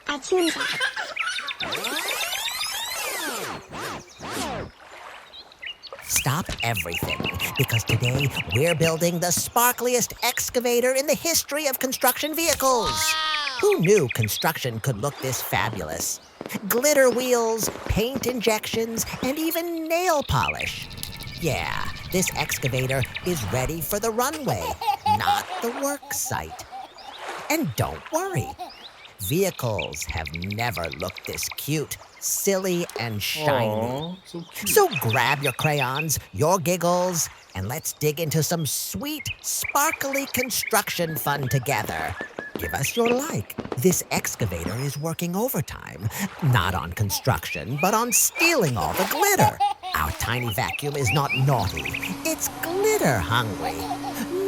Artoonza. Stop everything, because today we're building the sparkliest excavator in the history of construction vehicles. Who knew construction could look this fabulous? Glitter wheels, paint injections, and even nail polish. Yeah, this excavator is ready for the runway, not the worksite. And don't worry, vehicles have never looked this cute, silly, and shiny. Aw, so cute. So grab your crayons, your giggles, and let's dig into some sweet, sparkly construction fun together. Give us your like. This excavator is working overtime, not on construction, but on stealing all the glitter. Our tiny vacuum is not naughty. It's glitter hungry.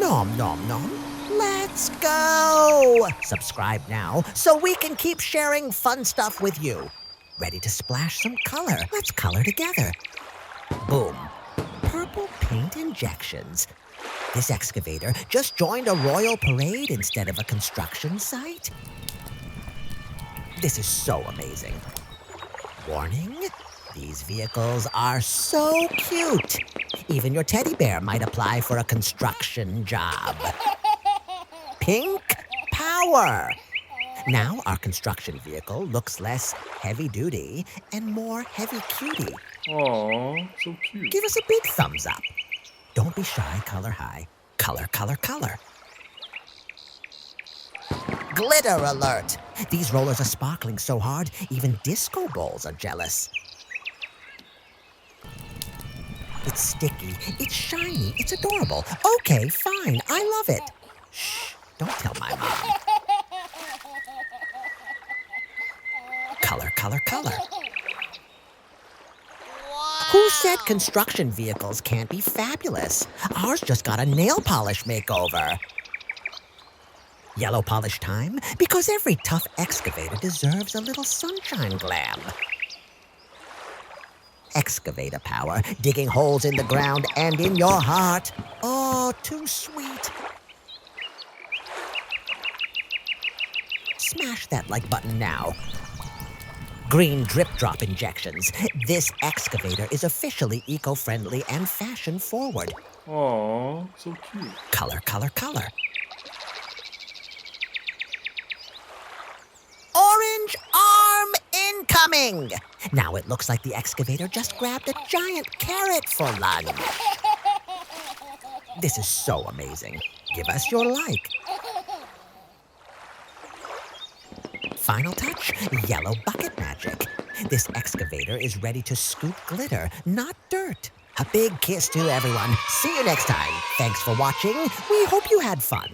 Nom, nom, nom. Let's go! Subscribe now so we can keep sharing fun stuff with you. Ready to splash some color? Let's color together. Boom. Purple paint injections. This excavator just joined a royal parade instead of a construction site. This is so amazing. Warning, these vehicles are so cute. Even your teddy bear might apply for a construction job. Pink power. Now our construction vehicle looks less heavy-duty and more heavy-cutie. Aw, so cute. Give us a big thumbs up. Don't be shy, color high. Color, color, color. Glitter alert! These rollers are sparkling so hard, even disco balls are jealous. It's sticky, it's shiny, it's adorable. Okay, fine, I love it. Shh, don't tell my mom. Color, color, color. Who said construction vehicles can't be fabulous? Ours just got a nail polish makeover. Yellow polish time? Because every tough excavator deserves a little sunshine glam. Excavator power, digging holes in the ground and in your heart. Oh, too sweet. Smash that like button now. Green drip drop injections. This excavator is officially eco-friendly and fashion-forward. Aw, so cute. Color, color, color. Orange arm incoming! Now it looks like the excavator just grabbed a giant carrot for lunch. This is so amazing. Give us your like. Final touch, yellow bucket magic. This excavator is ready to scoop glitter, not dirt. A big kiss to everyone. See you next time. Thanks for watching. We hope you had fun.